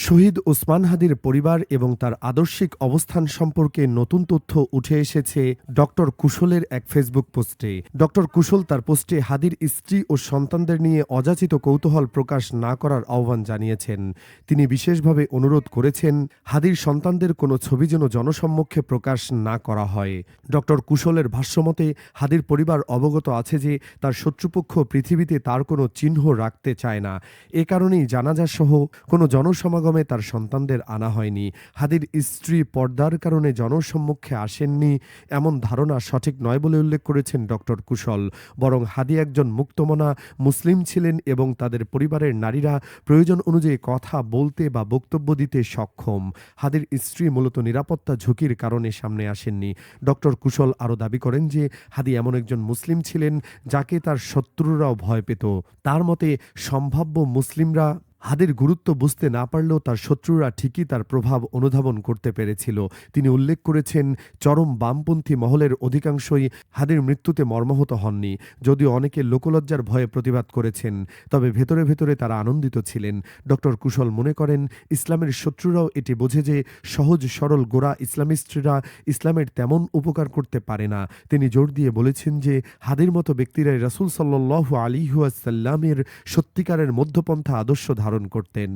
শহীদ ওসমান হাদির পরিবার এবং তার আদর্শিক অবস্থান সম্পর্কে নতুন তথ্য উঠে এসেছে ডক্টর কুশলের এক ফেসবুক পোস্টে। ডক্টর কুশল তার পোস্টে হাদির স্ত্রী ও সন্তানদের নিয়ে অযাচিত কৌতূহল প্রকাশ না করার আহ্বান জানিয়েছেন। তিনি বিশেষভাবে অনুরোধ করেছেন, হাদির সন্তানদের কোনো ছবি যেন জনসম্মুখে প্রকাশ না করা হয়। ডক্টর কুশলের ভাষ্যমতে, হাদির পরিবার অবগত আছে যে তার শত্রুপক্ষ পৃথিবীতে তার কোনো চিহ্ন রাখতে চায় না। এ কারণেই জানাজাসহ কোনো জনসমাগমে তার সন্তানদের আনা হয়নি। হাদির স্ত্রী পর্দার কারণে জনসম্মুখে আসেননি, এমন ধারণা সঠিক নয় বলে উল্লেখ করেছেন ডক্টর কুশল। বরং হাদি একজন মুক্তমনা মুসলিম ছিলেন এবং তাদের পরিবারের নারীরা প্রয়োজন অনুযায়ী কথা বলতে বা বক্তব্য দিতে সক্ষম। হাদির স্ত্রী মূলত নিরাপত্তা ঝুঁকির কারণে সামনে আসেননি। ডক্টর কুশল আরও দাবি করেন যে হাদি এমন একজন মুসলিম ছিলেন যাকে তার শত্রুরাও ভয় পেত। তার মতে, সম্ভাব্য মুসলিমরা হাদির গুরুত্ব বুঝতে না পারলেও তার শত্রুরা ঠিকই তার প্রভাব অনুধাবন করতে পেরেছিল। তিনি উল্লেখ করেছেন, চরম বামপন্থী মহলের অধিকাংশই হাদির মৃত্যুতে মর্মাহত হননি। যদিও অনেকে লোকলজ্জার ভয়ে প্রতিবাদ করেছেন, তবে ভেতরে ভেতরে তারা আনন্দিত ছিলেন। ডক্টর কুশল মনে করেন, ইসলামের শত্রুরাও এটি বোঝে যে সহজ সরল গোঁড়া ইসলামিস্টরা ইসলামের তেমন উপকার করতে পারে না। তিনি জোর দিয়ে বলেছেন যে হাদির মতো ব্যক্তিরাই রাসূল সাল্লাল্লাহু আলাইহি ওয়াসাল্লামের সত্যিকারের মধ্যপন্থা আদর্শ ধারণ করতেন।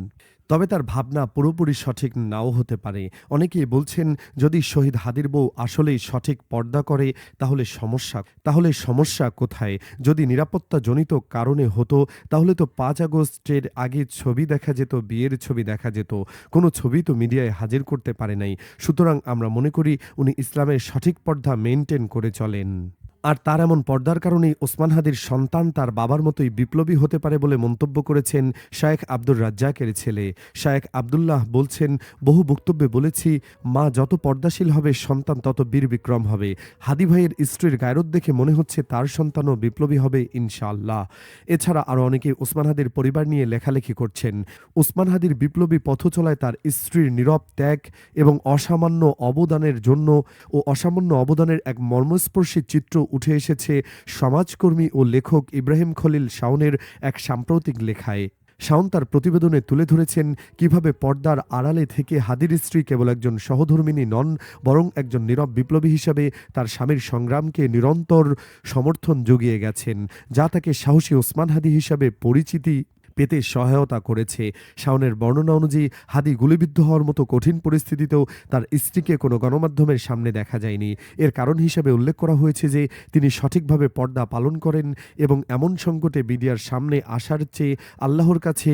তবে তার ভাবনা পুরোপুরি সঠিক নাও হতে পারে। অনেকেই বলছেন, যদি শহীদ হাদির বউ আসলেই সঠিক পর্দা করে তাহলে সমস্যা কোথায়? যদি নিরাপত্তাজনিত কারণে হতো তাহলে তো ৫ আগস্টের আগে ছবি দেখা যেত, বিয়ের ছবি দেখা যেত। কোনো ছবি তো মিডিয়ায় হাজির করতে পারে নাই। সুতরাং আমরা মনে করি উনি ইসলামের সঠিক পর্দা মেইনটেইন করে চলেন। আর তার এমন পর্দার কারণেই ওসমান হাদির সন্তান তার বাবার মতোই বিপ্লবী হতে পারে বলে মন্তব্য করেছেন শায়েখ আব্দুর রাজ্জাকের ছেলে। শায়েখ আব্দুল্লাহ বলছেন, বহু বক্তব্যে বলেছি, মা যত পর্দাশীল হবে সন্তান তত বীর বিক্রম হবে। হাদি ভাইয়ের স্ত্রীর গায়রত দেখে মনে হচ্ছে তার সন্তানও বিপ্লবী হবে ইনশাআল্লাহ। এছাড়া আরও অনেকেই ওসমান হাদির পরিবার নিয়ে লেখালেখি করছেন। ওসমান হাদির বিপ্লবী পথ চলায় তার স্ত্রীর নীরব ত্যাগ এবং অসামান্য অবদানের এক মর্মস্পর্শী চিত্র উঠে এসেছে সমাজকর্মী ও লেখক ইব্রাহিম খলিল শাওনের এক সাম্প্রতিক লেখায়। শাওন তার প্রতিবেদনে তুলে ধরেছেন কিভাবে পর্দার আড়ালে থেকে হাদির স্ত্রী কেবল একজন সহধর্মিণী নন, বরং একজন নীরব বিপ্লবী হিসাবে তার স্বামীর সংগ্রামকে নিরন্তর সমর্থন জুগিয়ে গেছেন, যা তাকে সাহসী ওসমান হাদি হিসাবে পরিচিতি পেতে সহায়তা করেছে। শাওনের বর্ণনা অনুযায়ী হাদি গুলিবিদ্ধ হওয়ার মতো কঠিন পরিস্থিতিতেও তার স্ত্রীকে কোনো গণমাধ্যমের সামনে দেখা যায়নি। এর কারণ হিসাবে উল্লেখ করা হয়েছে যে তিনি সঠিকভাবে পর্দা পালন করেন এবং এমন সংকটে মিডিয়ার সামনে আসার চেয়ে আল্লাহর কাছে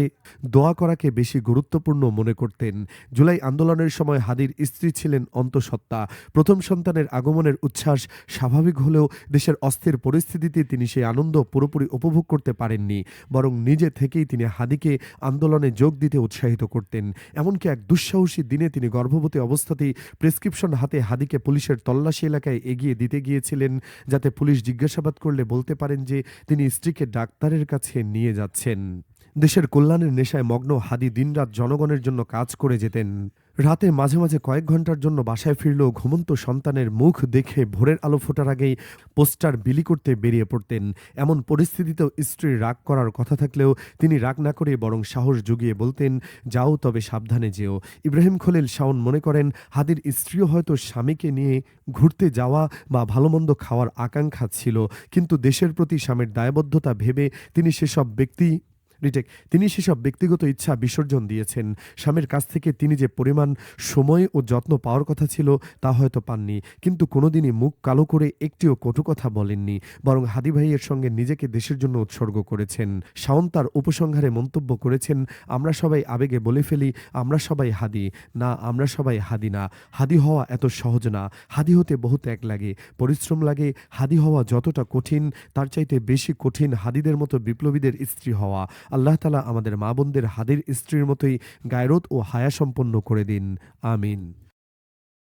দোয়া করাকে বেশি গুরুত্বপূর্ণ মনে করতেন। জুলাই আন্দোলনের সময় হাদির স্ত্রী ছিলেন অন্তঃসত্ত্বা। প্রথম সন্তানের আগমনের উচ্ছ্বাস স্বাভাবিক হলেও দেশের অস্থির পরিস্থিতিতে তিনি সেই আনন্দ পুরোপুরি উপভোগ করতে পারেননি, বরং নিজে থেকেই তিনি হাদিকে আন্দোলনে যোগ দিতে উৎসাহিত করতেন। এমনকি এক দুঃসাহসী দিনে তিনি গর্ভবতী অবস্থাতেই প্রেসক্রিপশন হাতে হাদিকে পুলিশের তল্লাশি এলাকায় এগিয়ে দিতে গিয়েছিলেন, যাতে পুলিশ জিজ্ঞাসাবাদ করলে বলতে পারেন যে তিনি স্ত্রীকে ডাক্তারের কাছে নিয়ে যাচ্ছেন। দেশের কল্যাণের নেশায় মগ্ন হাদি দিনরাত জনগণের জন্য কাজ করে যেতেন। রাতে মাঝে মাঝে কয়েক ঘন্টার জন্য বাসায় ফিরলেও ঘুমন্ত সন্তানের মুখ দেখে ভোরের আলো ফোটার আগেই পোস্টার বিলি করতে বেরিয়ে পড়তেন। এমন পরিস্থিতিতেও স্ত্রীর রাগ করার কথা থাকলেও তিনি রাগ না করে বরং সাহস জুগিয়ে বলতেন, যাও তবে সাবধানে যেও। ইব্রাহিম খলিল শাওন মনে করেন, হাদির স্ত্রীও হয়তো স্বামীকে নিয়ে ঘুরতে যাওয়া বা ভালোমন্দ খাওয়ার আকাঙ্ক্ষা ছিল, কিন্তু দেশের প্রতি স্বামীর দায়বদ্ধতা ভেবে তিনি সেসব ব্যক্তিগত ইচ্ছা বিসর্জন দিয়েছেন। স্বামীর কাছ থেকে তিনি যে পরিমাণ সময় ও যত্ন পাওয়ার কথা ছিল তা হয়তো পাননি, কিন্তু কোনোদিনই মুখ কালো করে একটিও কটু কথা বলেননি, বরং হাদি ভাইয়ের সঙ্গে নিজেকে দেশের জন্য উৎসর্গ করেছেন। শাওন তার উপসংহারে মন্তব্য করেছেন, আমরা সবাই আবেগে বলে ফেলি আমরা সবাই হাদি। না, আমরা সবাই হাদি না। হাদি হওয়া এত সহজ না। হাদি হতে বহু ত্যাগ লাগে, পরিশ্রম লাগে। হাদি হওয়া যতটা কঠিন তার চাইতে বেশি কঠিন হাদিদের মতো বিপ্লবীদের স্ত্রী হওয়া। আল্লাহ তাআলা আমাদের মা বোনদের হাদির স্ত্রীর মতোই গায়রত ও হায়া সম্পন্ন করে দিন। আমিন।